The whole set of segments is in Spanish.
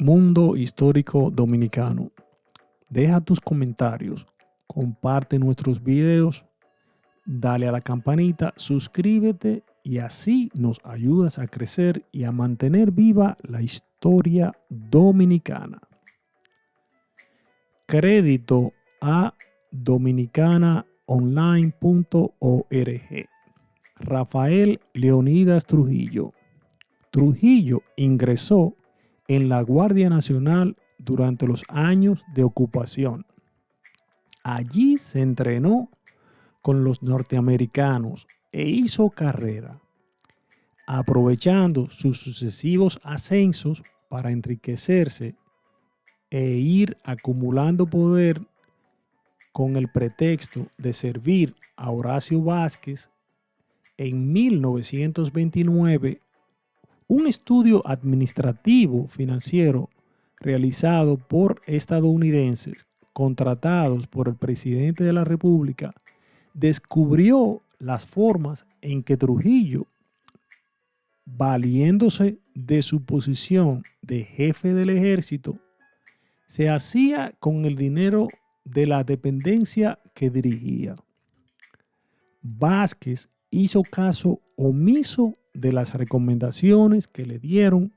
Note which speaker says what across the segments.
Speaker 1: Mundo Histórico Dominicano. Deja tus comentarios, comparte nuestros videos, dale a la campanita, suscríbete y así nos ayudas a crecer y a mantener viva la historia dominicana. Crédito a dominicanaonline.org. Rafael Leonidas Trujillo. Trujillo ingresó en la Guardia Nacional durante los años de ocupación. Allí se entrenó con los norteamericanos e hizo carrera, aprovechando sus sucesivos ascensos para enriquecerse e ir acumulando poder con el pretexto de servir a Horacio Vázquez. En 1929, un estudio administrativo financiero realizado por estadounidenses contratados por el presidente de la República descubrió las formas en que Trujillo, valiéndose de su posición de jefe del ejército, se hacía con el dinero de la dependencia que dirigía. Vázquez hizo caso omiso de las recomendaciones que le dieron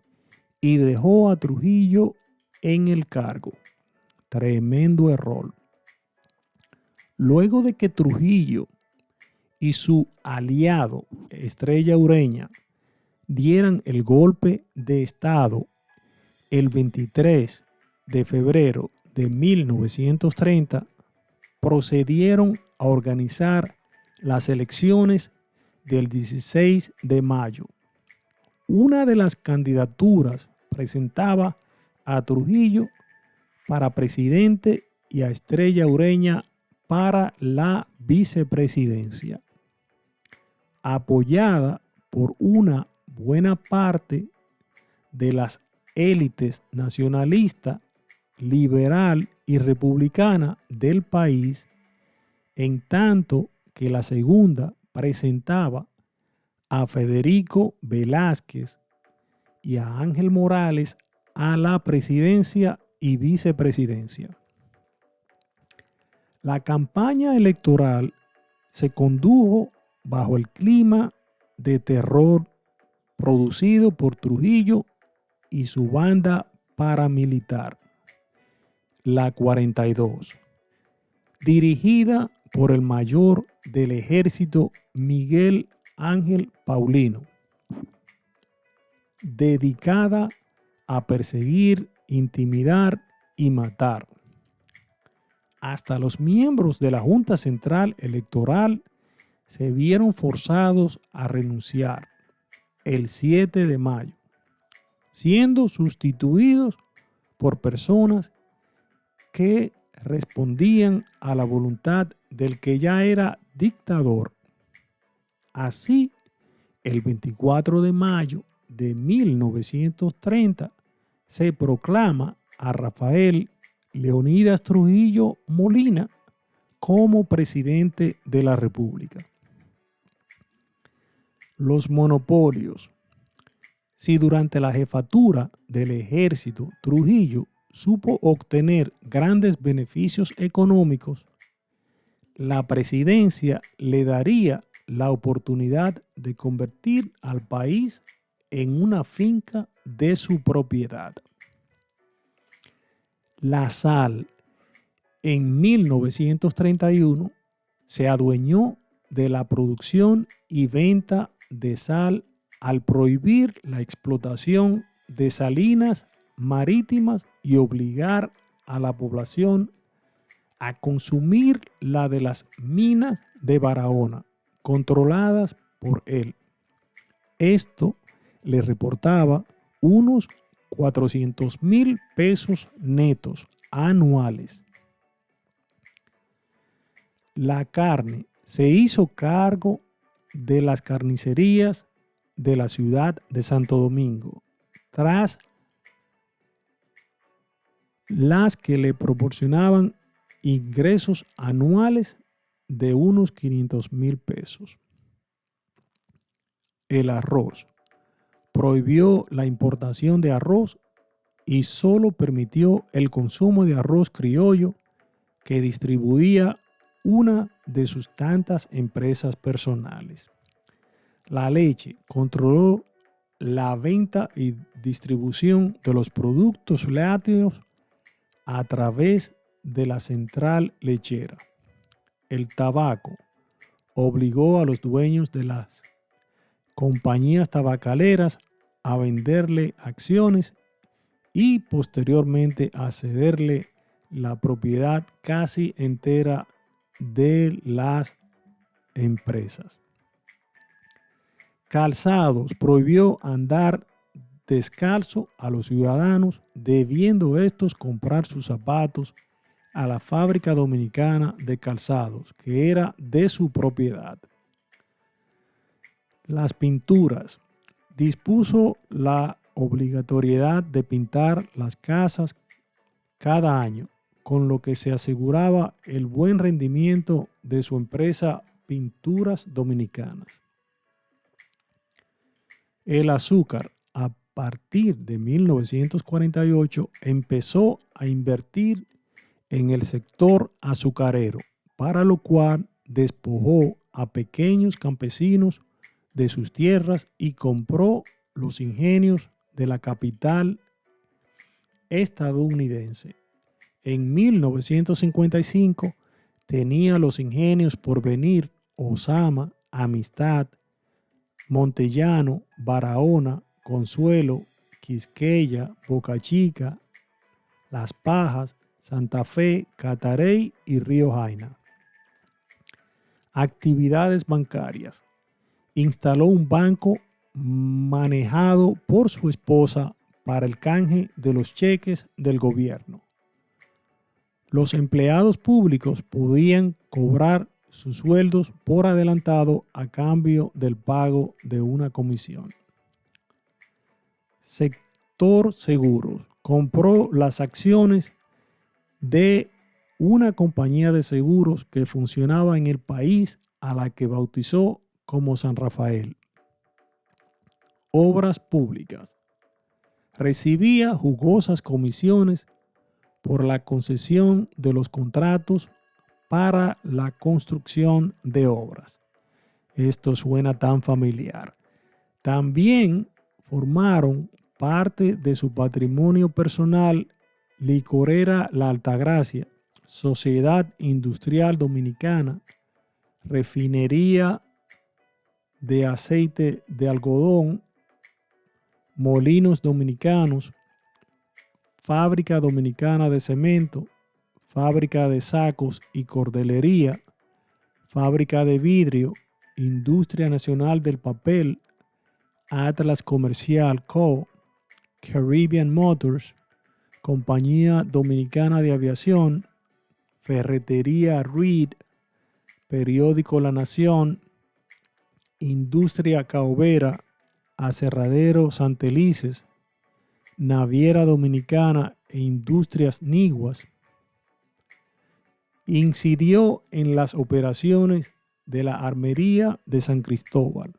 Speaker 1: y dejó a Trujillo en el cargo. Tremendo error. Luego de que Trujillo y su aliado Estrella Ureña dieran el golpe de Estado el 23 de febrero de 1930, procedieron a organizar las elecciones del 16 de mayo. Una de las candidaturas presentaba a Trujillo para presidente y a Estrella Ureña para la vicepresidencia, apoyada por una buena parte de las élites nacionalista, liberal y republicana del país, en tanto que la segunda presentaba a Federico Velázquez y a Ángel Morales a la presidencia y vicepresidencia. La campaña electoral se condujo bajo el clima de terror producido por Trujillo y su banda paramilitar, la 42, dirigida por el mayor del ejército Miguel Ángel Paulino, dedicada a perseguir, intimidar y matar. Hasta los miembros de la Junta Central Electoral se vieron forzados a renunciar el 7 de mayo, siendo sustituidos por personas que respondían a la voluntad del que ya era dictador. Así, el 24 de mayo de 1930 se proclama a Rafael Leonidas Trujillo Molina como presidente de la República. Los monopolios. Si durante la jefatura del ejército Trujillo supo obtener grandes beneficios económicos, la presidencia le daría la oportunidad de convertir al país en una finca de su propiedad. La sal, en 1931, se adueñó de la producción y venta de sal al prohibir la explotación de salinas marítimas y obligar a la población a consumir la de las minas de Barahona, controladas por él. Esto le reportaba unos 400,000 pesos netos anuales. La carne se hizo cargo de las carnicerías de la ciudad de Santo Domingo, tras las que le proporcionaban ingresos anuales de unos 500,000 pesos. El arroz. Prohibió la importación de arroz y solo permitió el consumo de arroz criollo que distribuía una de sus tantas empresas personales. La leche controló la venta y distribución de los productos lácteos a través de la central lechera. El tabaco obligó a los dueños de las compañías tabacaleras a venderle acciones y posteriormente a cederle la propiedad casi entera de las empresas. Calzados prohibió andar descalzo a los ciudadanos, debiendo estos comprar sus zapatos a la fábrica dominicana de calzados, que era de su propiedad. Las pinturas. Dispuso la obligatoriedad de pintar las casas cada año, con lo que se aseguraba el buen rendimiento de su empresa Pinturas Dominicanas. El azúcar, a partir de 1948, empezó a invertir en el sector azucarero, para lo cual despojó a pequeños campesinos de sus tierras y compró los ingenios de la capital estadounidense. En 1955 tenía los ingenios Porvenir, Osama, Amistad, Montellano, Barahona, Consuelo, Quisqueya, Boca Chica, Las Pajas, Santa Fe, Catarey y Río Jaina. Actividades bancarias. Instaló un banco manejado por su esposa para el canje de los cheques del gobierno. Los empleados públicos podían cobrar sus sueldos por adelantado a cambio del pago de una comisión. Sector seguros. Compró las acciones de una compañía de seguros que funcionaba en el país, a la que bautizó como San Rafael. Obras públicas. Recibía jugosas comisiones por la concesión de los contratos para la construcción de obras. Esto suena tan familiar. También formaron parte de su patrimonio personal Licorera La Altagracia, Sociedad Industrial Dominicana, Refinería de Aceite de Algodón, Molinos Dominicanos, Fábrica Dominicana de Cemento, Fábrica de Sacos y Cordelería, Fábrica de Vidrio, Industria Nacional del Papel, Atlas Comercial Co., Caribbean Motors, Compañía Dominicana de Aviación, Ferretería Reed, Periódico La Nación, Industria Caovera, Aserradero Santelices, Naviera Dominicana e Industrias Niguas. Incidió en las operaciones de la Armería de San Cristóbal,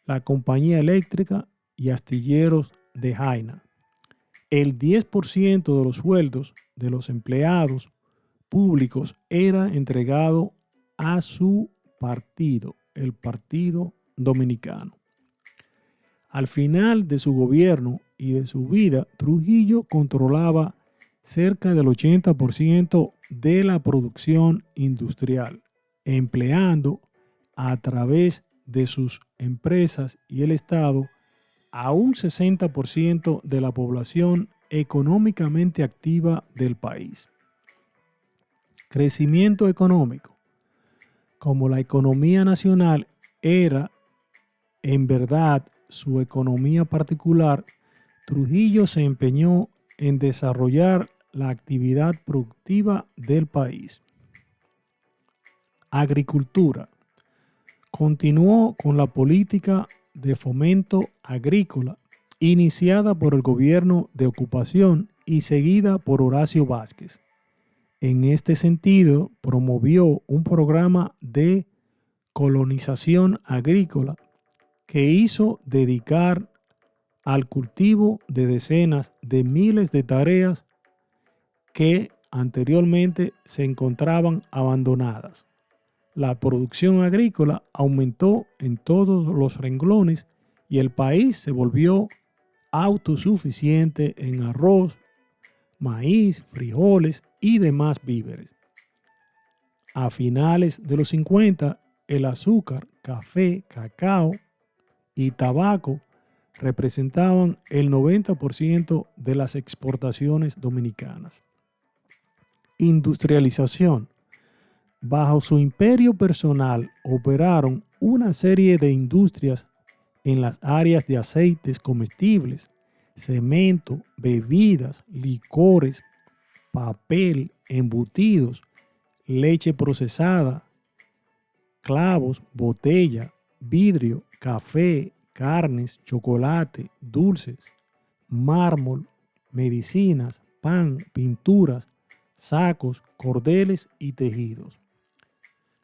Speaker 1: la Compañía Eléctrica y Astilleros de Jaina. El 10% de los sueldos de los empleados públicos era entregado a su partido, el Partido Dominicano. Al final de su gobierno y de su vida, Trujillo controlaba cerca del 80% de la producción industrial, empleando a través de sus empresas y el Estado a un 60% de la población económicamente activa del país. Crecimiento económico. Como la economía nacional era en verdad su economía particular, Trujillo se empeñó en desarrollar la actividad productiva del país. Agricultura. Continuó con la política de fomento agrícola iniciada por el gobierno de ocupación y seguida por Horacio Vázquez. En este sentido, promovió un programa de colonización agrícola que hizo dedicar al cultivo de decenas de miles de tareas que anteriormente se encontraban abandonadas. La producción agrícola aumentó en todos los renglones y el país se volvió autosuficiente en arroz, maíz, frijoles y demás víveres. A finales de los 50, el azúcar, café, cacao y tabaco representaban el 90% de las exportaciones dominicanas. Industrialización. Bajo su imperio personal operaron una serie de industrias en las áreas de aceites comestibles, cemento, bebidas, licores, papel, embutidos, leche procesada, clavos, botella, vidrio, café, carnes, chocolate, dulces, mármol, medicinas, pan, pinturas, sacos, cordeles y tejidos.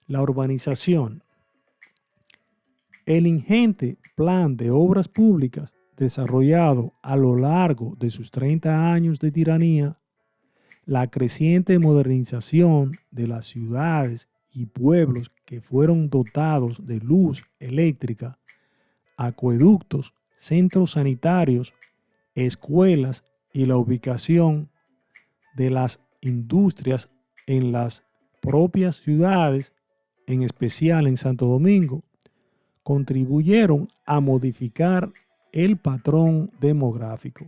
Speaker 1: La urbanización. El ingente plan de obras públicas desarrollado a lo largo de sus 30 años de tiranía, la creciente modernización de las ciudades y pueblos que fueron dotados de luz eléctrica, acueductos, centros sanitarios, escuelas y la ubicación de las industrias en las propias ciudades, en especial en Santo Domingo, contribuyeron a modificar el patrón demográfico,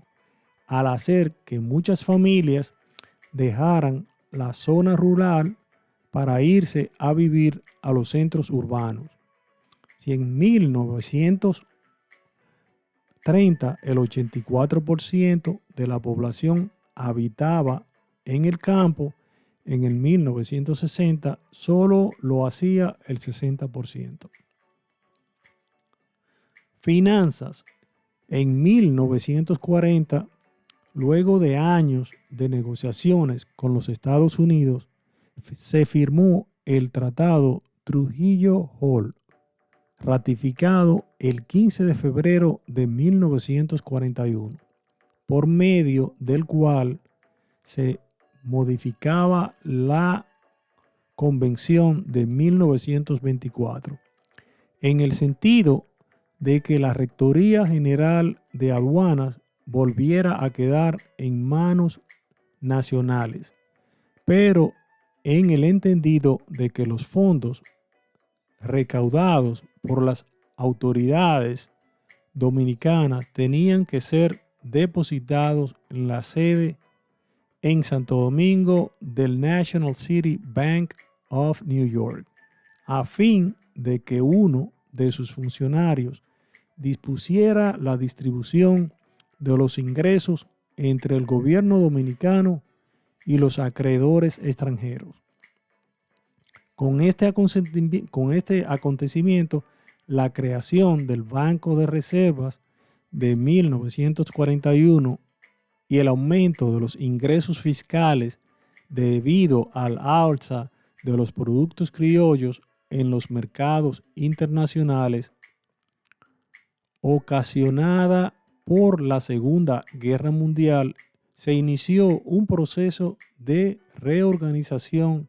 Speaker 1: al hacer que muchas familias dejaran la zona rural para irse a vivir a los centros urbanos. Si en 1930 el 84% de la población habitaba en el campo, en el 1960 solo lo hacía el 60%. Finanzas. En 1940, luego de años de negociaciones con los Estados Unidos, se firmó el Tratado Trujillo-Hall, ratificado el 15 de febrero de 1941, por medio del cual se modificaba la Convención de 1924, en el sentido de que la Rectoría General de Aduanas volviera a quedar en manos nacionales, pero en el entendido de que los fondos recaudados por las autoridades dominicanas tenían que ser depositados en la sede en Santo Domingo del National City Bank of New York, a fin de que uno de sus funcionarios dispusiera la distribución de los ingresos entre el gobierno dominicano y los acreedores extranjeros. Con este acontecimiento, la creación del Banco de Reservas de 1941 y el aumento de los ingresos fiscales debido al alza de los productos criollos en los mercados internacionales, ocasionada por la Segunda Guerra Mundial, se inició un proceso de reorganización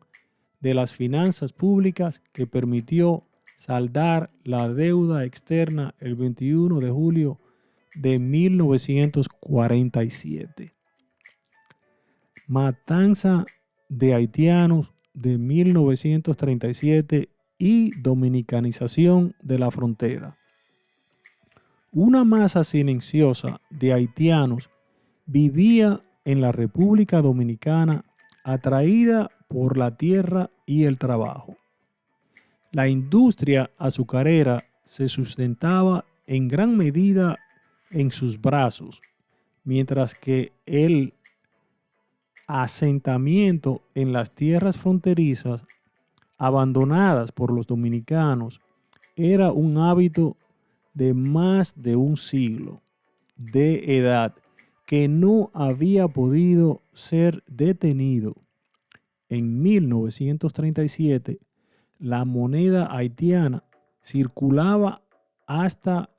Speaker 1: de las finanzas públicas que permitió saldar la deuda externa el 21 de julio de 1947. Matanza de haitianos de 1937 y dominicanización de la frontera. Una masa silenciosa de haitianos vivía en la República Dominicana atraída por la tierra y el trabajo. La industria azucarera se sustentaba en gran medida en sus brazos, mientras que el asentamiento en las tierras fronterizas abandonadas por los dominicanos era un hábito de más de un siglo de edad que no había podido ser detenido. En 1937, la moneda haitiana circulaba hasta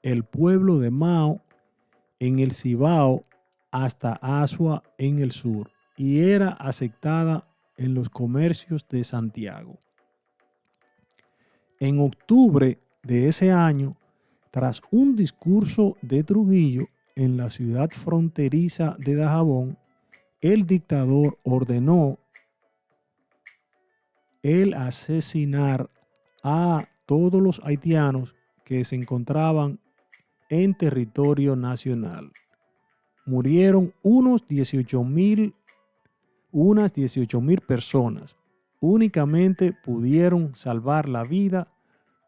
Speaker 1: el pueblo de Mao en el Cibao hasta Azua en el sur y era aceptada en los comercios de Santiago. En octubre de ese año, tras un discurso de Trujillo en la ciudad fronteriza de Dajabón, el dictador ordenó el asesinar a todos los haitianos que se encontraban en territorio nacional. Murieron unas 18,000 personas. Únicamente pudieron salvar la vida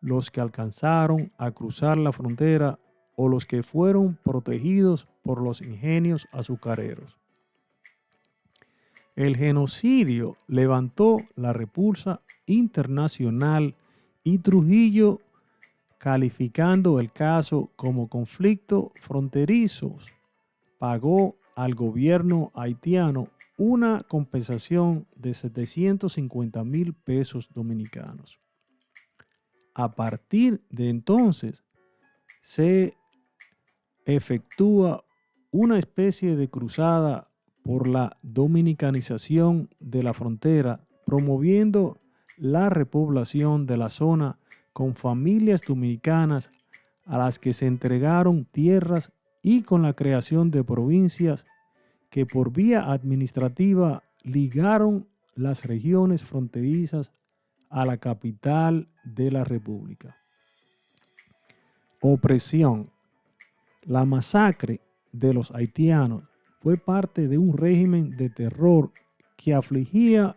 Speaker 1: los que alcanzaron a cruzar la frontera o los que fueron protegidos por los ingenios azucareros. El genocidio levantó la repulsa internacional y Trujillo, calificando el caso como conflicto fronterizo, pagó al gobierno haitiano una compensación de 750,000 pesos dominicanos. A partir de entonces se efectúa una especie de cruzada por la dominicanización de la frontera, promoviendo la repoblación de la zona con familias dominicanas a las que se entregaron tierras y con la creación de provincias que por vía administrativa ligaron las regiones fronterizas a la capital de la República. Opresión. La masacre de los haitianos fue parte de un régimen de terror que afligía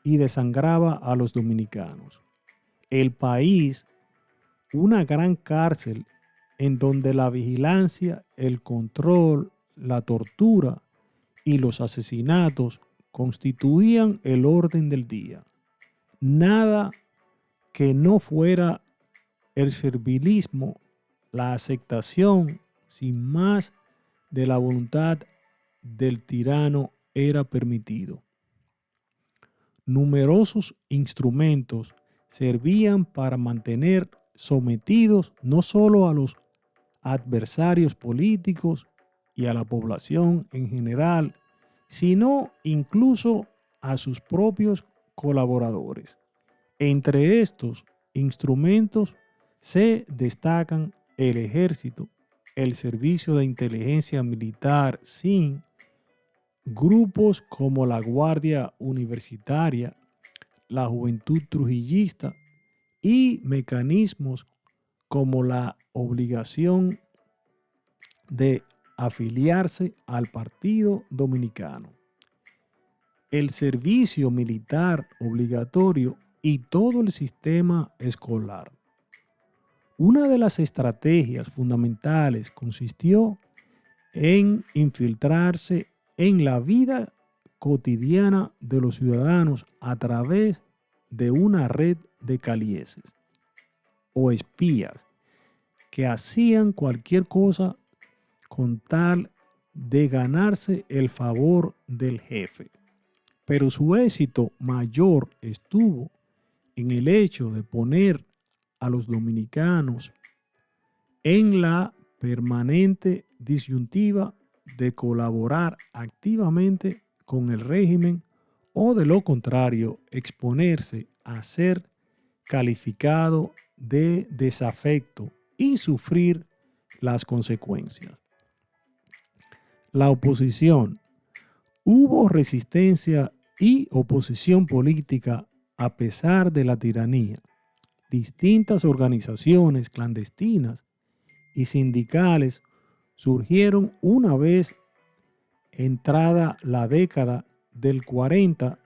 Speaker 1: y desangraba a los dominicanos. El país, una gran cárcel en donde la vigilancia, el control, la tortura y los asesinatos constituían el orden del día. Nada que no fuera el servilismo, la aceptación sin más de la voluntad del tirano era permitido. Numerosos instrumentos servían para mantener sometidos no solo a los adversarios políticos y a la población en general, sino incluso a sus propios colaboradores. Entre estos instrumentos se destacan el ejército, el servicio de inteligencia militar SIN, grupos como la Guardia Universitaria, la Juventud Trujillista y mecanismos como la obligación de afiliarse al Partido Dominicano, el servicio militar obligatorio y todo el sistema escolar. Una de las estrategias fundamentales consistió en infiltrarse en la vida cotidiana de los ciudadanos a través de una red de calieses o espías que hacían cualquier cosa con tal de ganarse el favor del jefe. Pero su éxito mayor estuvo en el hecho de poner a los dominicanos en la permanente disyuntiva de colaborar activamente con el régimen o de lo contrario exponerse a ser calificado de desafecto y sufrir las consecuencias. La oposición. Hubo resistencia y oposición política a pesar de la tiranía. Distintas organizaciones clandestinas y sindicales surgieron una vez entrada la década del 40.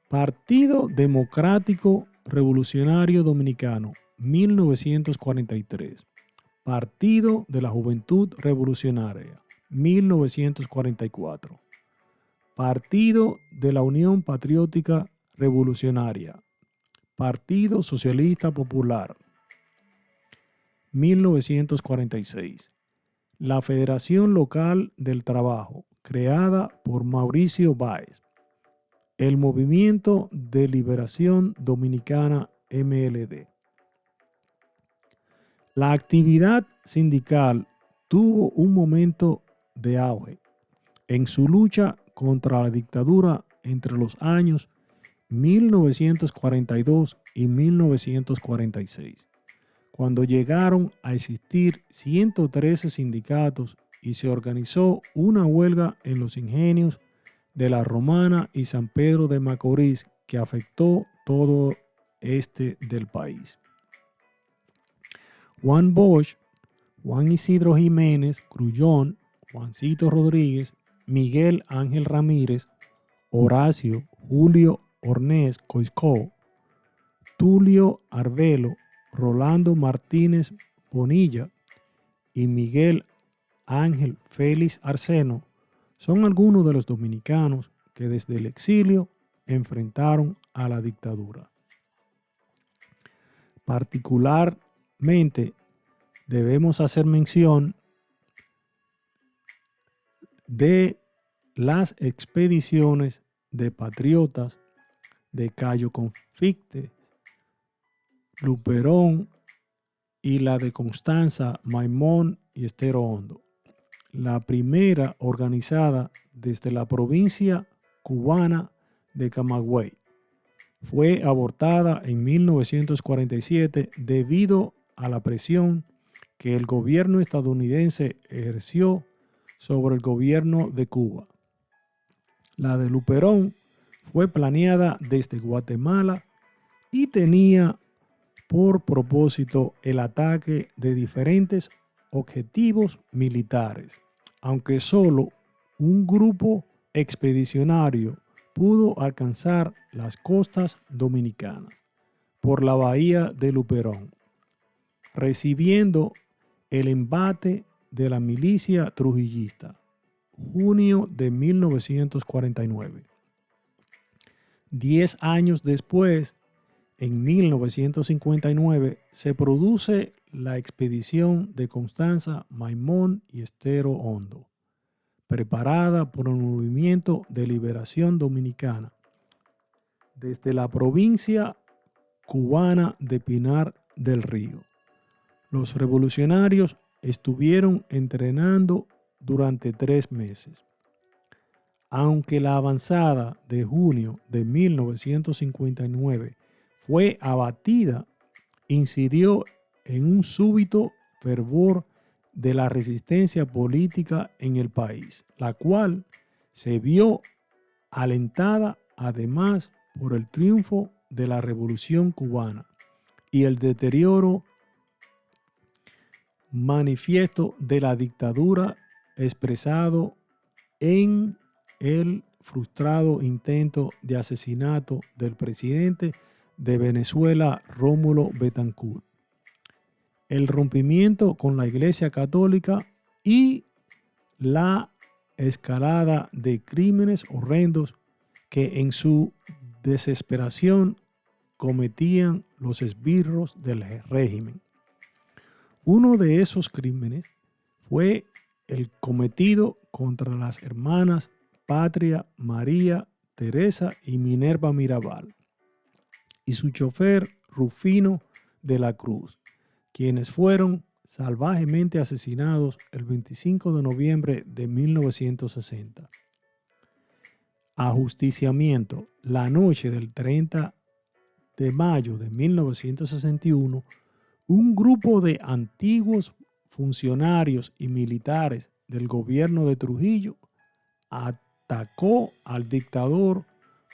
Speaker 1: Partido Democrático Revolucionario Dominicano, 1943. Partido de la Juventud Revolucionaria, 1944. Partido de la Unión Patriótica Revolucionaria, Partido Socialista Popular, 1946. La Federación Local del Trabajo, creada por Mauricio Báez. El Movimiento de Liberación Dominicana, MLD. La actividad sindical tuvo un momento de auge en su lucha contra la dictadura entre los años 1942 y 1946, cuando llegaron a existir 113 sindicatos y se organizó una huelga en los ingenios de La Romana y San Pedro de Macorís que afectó todo este del país. Juan Bosch, Juan Isidro Jiménez, Grullón, Juancito Rodríguez, Miguel Ángel Ramírez, Horacio Julio Ornés Coiscó, Tulio Arbelo, Rolando Martínez Bonilla y Miguel Ángel Félix Arseno son algunos de los dominicanos que desde el exilio enfrentaron a la dictadura. Particularmente debemos hacer mención de las expediciones de patriotas de Cayo Confite, Luperón y la de Constanza, Maimón y Estero Hondo. La primera organizada desde la provincia cubana de Camagüey fue abortada en 1947 debido a la presión que el gobierno estadounidense ejerció sobre el gobierno de Cuba. La de Luperón fue planeada desde Guatemala y tenía por propósito el ataque de diferentes objetivos militares, aunque solo un grupo expedicionario pudo alcanzar las costas dominicanas por la bahía de Luperón, recibiendo el embate de la milicia trujillista, junio de 1949. 10 años después, en 1959, se produce la expedición de Constanza, Maimón y Estero Hondo, preparada por el Movimiento de Liberación Dominicana desde la provincia cubana de Pinar del Río. Los revolucionarios estuvieron entrenando durante 3 meses. Aunque la avanzada de junio de 1959 fue abatida, incidió en un súbito fervor de la resistencia política en el país, la cual se vio alentada además por el triunfo de la Revolución Cubana y el deterioro manifiesto de la dictadura expresado en el frustrado intento de asesinato del presidente de Venezuela, Rómulo Betancourt, el rompimiento con la Iglesia Católica y la escalada de crímenes horrendos que en su desesperación cometían los esbirros del régimen. Uno de esos crímenes fue el cometido contra las hermanas Patria, María, Teresa y Minerva Mirabal y su chofer Rufino de la Cruz, quienes fueron salvajemente asesinados el 25 de noviembre de 1960. Ajusticiamiento. La noche del 30 de mayo de 1961, un grupo de antiguos funcionarios y militares del gobierno de Trujillo atacó al dictador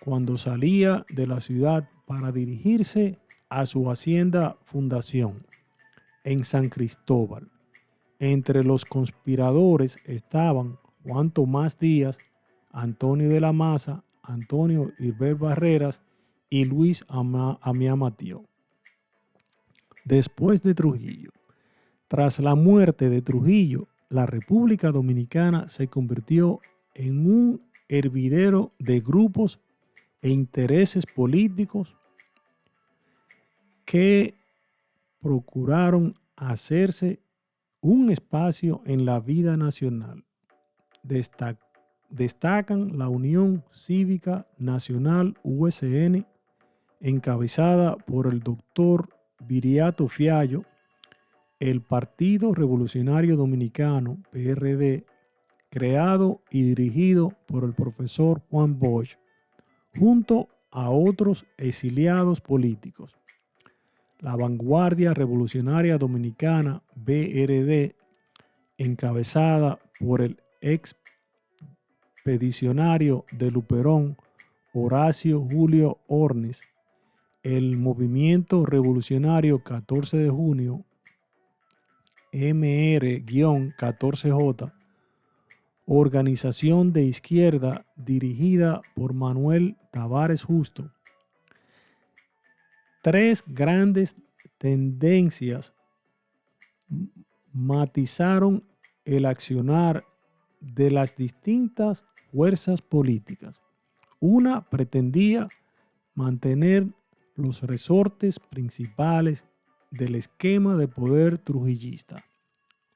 Speaker 1: cuando salía de la ciudad para dirigirse a su hacienda Fundación en San Cristóbal. Entre los conspiradores estaban Juan Tomás Díaz, Antonio de la Maza, Antonio Hilbert Barreras y Luis Amiá Matió. Después de Trujillo. Tras la muerte de Trujillo, la República Dominicana se convirtió en un hervidero de grupos e intereses políticos que procuraron hacerse un espacio en la vida nacional. Destacan la Unión Cívica Nacional USN, encabezada por el doctor Viriato Fiallo, el Partido Revolucionario Dominicano, PRD, creado y dirigido por el profesor Juan Bosch, junto a otros exiliados políticos. La Vanguardia Revolucionaria Dominicana, BRD, encabezada por el expedicionario de Luperón, Horacio Julio Ornes, el Movimiento Revolucionario 14 de Junio, MR-14J, organización de izquierda dirigida por Manuel Tavares Justo. Tres grandes tendencias matizaron el accionar de las distintas fuerzas políticas. Una pretendía mantener los resortes principales del esquema de poder trujillista.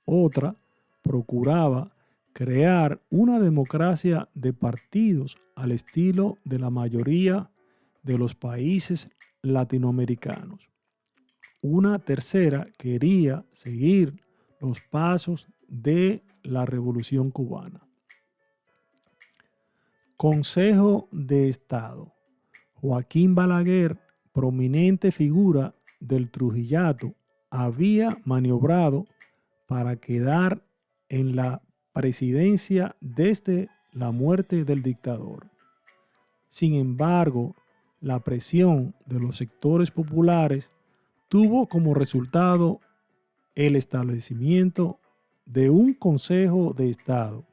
Speaker 1: Otra procuraba crear una democracia de partidos al estilo de la mayoría de los países latinoamericanos. Una tercera quería seguir los pasos de la Revolución Cubana. Consejo de Estado. Joaquín Balaguer, prominente figura del trujillato, había maniobrado para quedar en la presidencia desde la muerte del dictador. Sin embargo, la presión de los sectores populares tuvo como resultado el establecimiento de un Consejo de Estado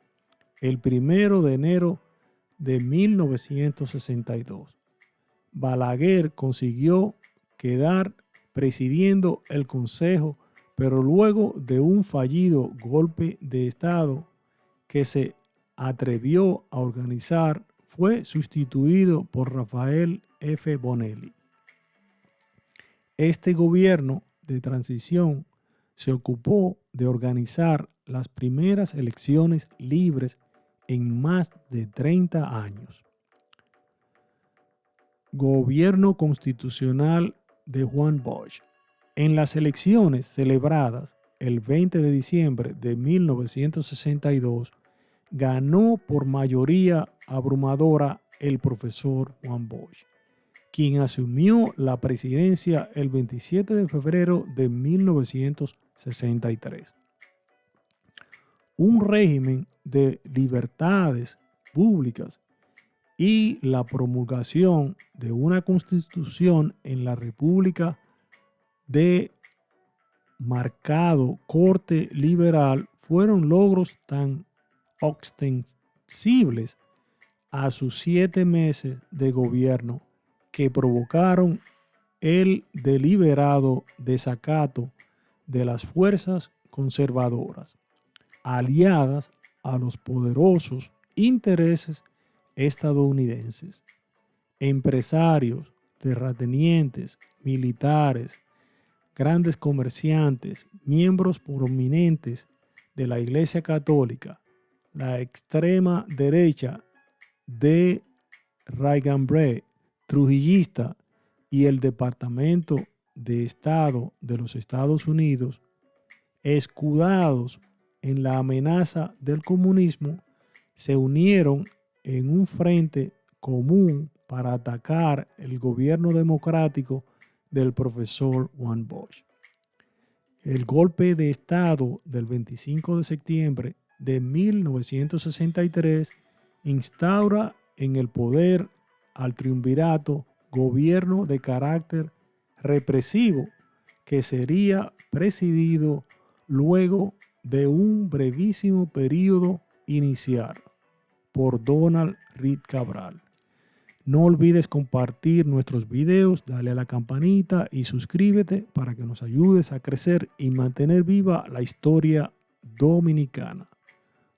Speaker 1: el 1 de enero de 1962. Balaguer consiguió quedar presidiendo el Consejo, pero luego de un fallido golpe de Estado que se atrevió a organizar, fue sustituido por Rafael F. Bonelli. Este gobierno de transición se ocupó de organizar las primeras elecciones libres en más de 30 años. Gobierno constitucional de Juan Bosch. En las elecciones celebradas el 20 de diciembre de 1962, ganó por mayoría abrumadora el profesor Juan Bosch, quien asumió la presidencia el 27 de febrero de 1963. Un régimen de libertades públicas y la promulgación de una constitución en la República de marcado corte liberal fueron logros tan ostensibles a sus 7 meses de gobierno que provocaron el deliberado desacato de las fuerzas conservadoras, aliadas a los poderosos intereses estadounidenses. Empresarios, terratenientes, militares, grandes comerciantes, miembros prominentes de la Iglesia Católica, la extrema derecha de Raigambre, trujillista, y el Departamento de Estado de los Estados Unidos, escudados en la amenaza del comunismo, se unieron en un frente común para atacar el gobierno democrático del profesor Juan Bosch. El golpe de Estado del 25 de septiembre de 1963 instaura en el poder al triunvirato gobierno de carácter represivo que sería presidido luego de un brevísimo periodo inicial por Donald Reed Cabral. No olvides compartir nuestros videos, dale a la campanita y suscríbete para que nos ayudes a crecer y mantener viva la historia dominicana.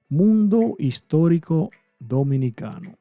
Speaker 1: Mundo Histórico Dominicano.